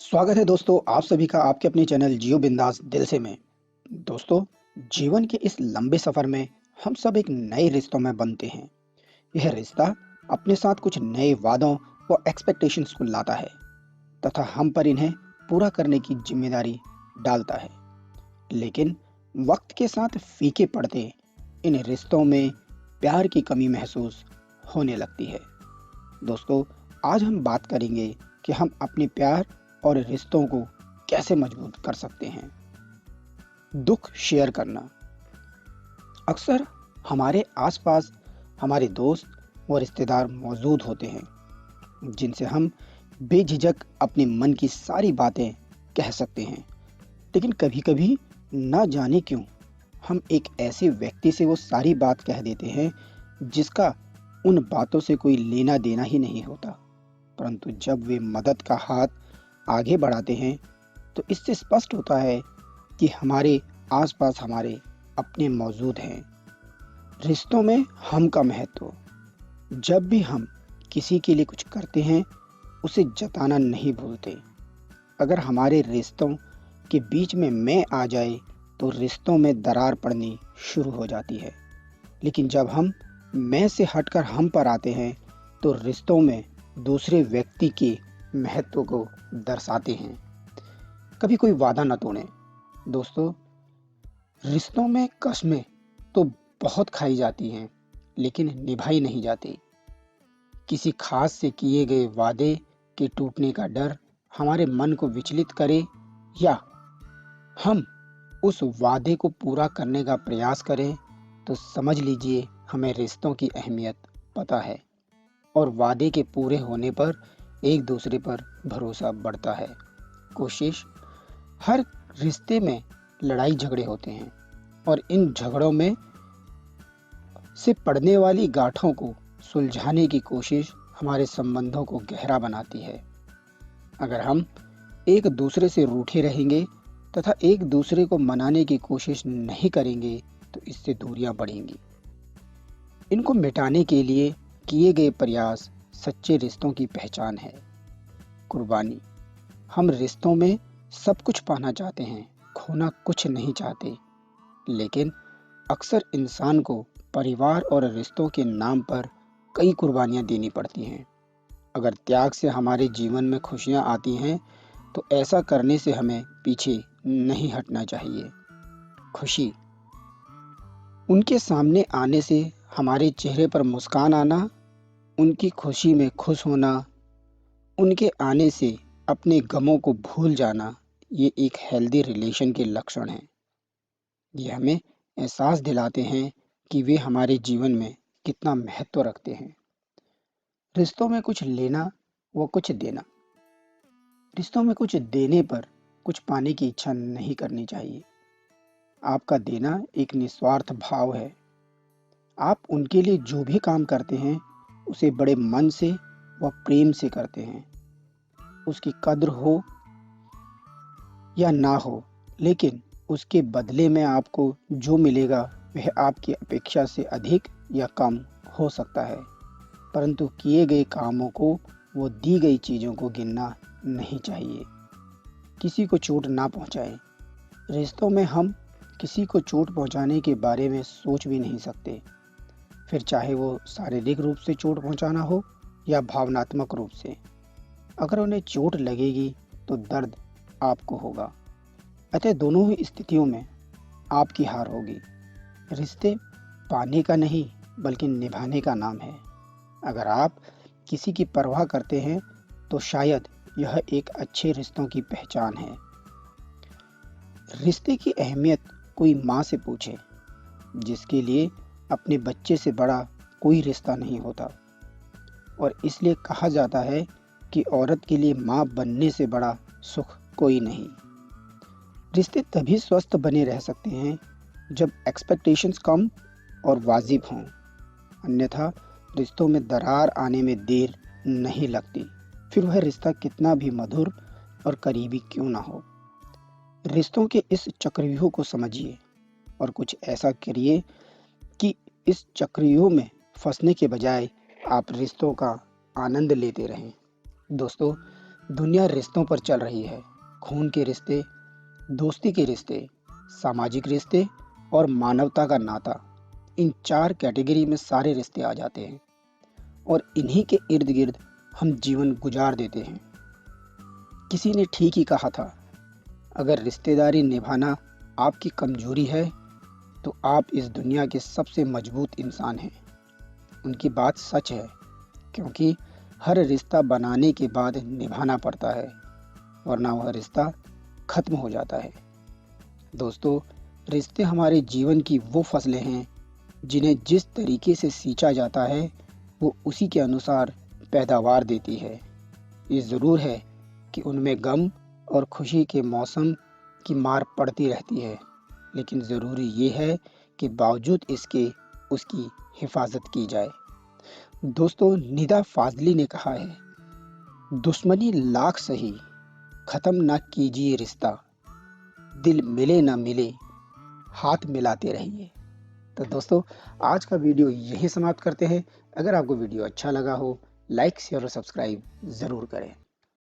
स्वागत है दोस्तों आप सभी का आपके अपने चैनल जियो बिंदास दिल से में। दोस्तों, जीवन के इस लंबे सफर में हम सब एक नए रिश्तों में बनते हैं। यह रिश्ता अपने साथ कुछ नए वादों व एक्सपेक्टेशंस को लाता है तथा हम पर इन्हें पूरा करने की जिम्मेदारी डालता है। लेकिन वक्त के साथ फीके पड़ते इन रिश्तों में प्यार की कमी महसूस होने लगती है। दोस्तों, आज हम बात करेंगे कि हम अपने प्यार और रिश्तों को कैसे मजबूत कर सकते हैं। दुख शेयर करना। अक्सर हमारे आसपास हमारे दोस्त व रिश्तेदार मौजूद होते हैं जिनसे हम बेझिझक अपने मन की सारी बातें कह सकते हैं। लेकिन कभी-कभी ना जाने क्यों हम एक ऐसे व्यक्ति से वो सारी बात कह देते हैं जिसका उन बातों से कोई लेना देना ही नहीं होता। परंतु जब वे मदद का हाथ आगे बढ़ाते हैं तो इससे स्पष्ट होता है कि हमारे आसपास हमारे अपने मौजूद हैं। रिश्तों में हम का महत्व। जब भी हम किसी के लिए कुछ करते हैं उसे जताना नहीं भूलते। अगर हमारे रिश्तों के बीच में मैं आ जाए तो रिश्तों में दरार पड़नी शुरू हो जाती है। लेकिन जब हम मैं से हटकर हम पर आते हैं तो रिश्तों में दूसरे व्यक्ति के महत्व को दर्शाते हैं। कभी कोई वादा न तोड़ें। दोस्तों, रिश्तों में कस्में तो बहुत खाई जाती हैं लेकिन निभाई नहीं जाती। किसी खास से किए गए वादे के टूटने का डर हमारे मन को विचलित करे या हम उस वादे को पूरा करने का प्रयास करें तो समझ लीजिए हमें रिश्तों की अहमियत पता है और वादे के पूरे होने पर एक दूसरे पर भरोसा बढ़ता है। कोशिश। हर रिश्ते में लड़ाई झगड़े होते हैं और इन झगड़ों में से पड़ने वाली गांठों को सुलझाने की कोशिश हमारे संबंधों को गहरा बनाती है। अगर हम एक दूसरे से रूठे रहेंगे तथा एक दूसरे को मनाने की कोशिश नहीं करेंगे तो इससे दूरियां बढ़ेंगी। इनको मिटाने के लिए किए गए प्रयास सच्चे रिश्तों की पहचान है। कुर्बानी। हम रिश्तों में सब कुछ पाना चाहते हैं, खोना कुछ नहीं चाहते। लेकिन अक्सर इंसान को परिवार और रिश्तों के नाम पर कई कुर्बानियां देनी पड़ती हैं। अगर त्याग से हमारे जीवन में खुशियां आती हैं तो ऐसा करने से हमें पीछे नहीं हटना चाहिए। खुशी। उनके सामने आने से हमारे चेहरे पर मुस्कान आना, उनकी खुशी में खुश होना, उनके आने से अपने गमों को भूल जाना, ये एक हेल्दी रिलेशन के लक्षण हैं। ये हमें एहसास दिलाते हैं कि वे हमारे जीवन में कितना महत्व रखते हैं। रिश्तों में कुछ लेना व कुछ देना। रिश्तों में कुछ देने पर कुछ पाने की इच्छा नहीं करनी चाहिए। आपका देना एक निस्वार्थ भाव है। आप उनके लिए जो भी काम करते हैं उसे बड़े मन से व प्रेम से करते हैं। उसकी कद्र हो या ना हो, लेकिन उसके बदले में आपको जो मिलेगा वह आपकी अपेक्षा से अधिक या कम हो सकता है। परंतु किए गए कामों को वो दी गई चीज़ों को गिनना नहीं चाहिए। किसी को चोट ना पहुंचाएं। रिश्तों में हम किसी को चोट पहुंचाने के बारे में सोच भी नहीं सकते, फिर चाहे वो शारीरिक रूप से चोट पहुंचाना हो या भावनात्मक रूप से। अगर उन्हें चोट लगेगी तो दर्द आपको होगा। अतः दोनों ही स्थितियों में आपकी हार होगी। रिश्ते पाने का नहीं बल्कि निभाने का नाम है। अगर आप किसी की परवाह करते हैं तो शायद यह एक अच्छे रिश्तों की पहचान है। रिश्ते की अहमियत कोई माँ से पूछे, जिसके लिए अपने बच्चे से बड़ा कोई रिश्ता नहीं होता। और इसलिए कहा जाता है कि औरत के लिए माँ बनने से बड़ा सुख कोई नहीं। रिश्ते तभी स्वस्थ बने रह सकते हैं जब एक्सपेक्टेशंस कम और वाजिब हों। अन्यथा रिश्तों में दरार आने में देर नहीं लगती, फिर वह रिश्ता कितना भी मधुर और करीबी क्यों ना हो। रिश्तों के इस चक्रव्यूह को समझिए और कुछ ऐसा करिए कि इस चक्रव्यूह में फंसने के बजाय आप रिश्तों का आनंद लेते रहें। दोस्तों, दुनिया रिश्तों पर चल रही है। खून के रिश्ते, दोस्ती के रिश्ते, सामाजिक रिश्ते और मानवता का नाता। इन 4 कैटेगरी में सारे रिश्ते आ जाते हैं और इन्हीं के इर्द-गिर्द हम जीवन गुजार देते हैं। किसी ने ठीक ही कहा था, अगर रिश्तेदारी निभाना आपकी कमजोरी है, तो आप इस दुनिया के सबसे मजबूत इंसान हैं। उनकी बात सच है, क्योंकि हर रिश्ता बनाने के बाद निभाना पड़ता है, वरना वह रिश्ता खत्म हो जाता है। दोस्तों, रिश्ते हमारे जीवन की वो फसलें हैं, जिन्हें जिस तरीके से सींचा जाता है, वो उसी के अनुसार पैदावार देती है। ये ज़रूर है कि उनमें गम और खुशी के मौसम की मार पड़ती रहती है, लेकिन ज़रूरी ये है कि बावजूद इसके उसकी हिफाजत की जाए। दोस्तों, निदा फाजली ने कहा है, दुश्मनी लाख सही, खत्म ना कीजिए रिश्ता, दिल मिले ना मिले, हाथ मिलाते रहिए। तो दोस्तों, आज का वीडियो यहीं समाप्त करते हैं। अगर आपको वीडियो अच्छा लगा हो, लाइक शेयर और सब्सक्राइब ज़रूर करें।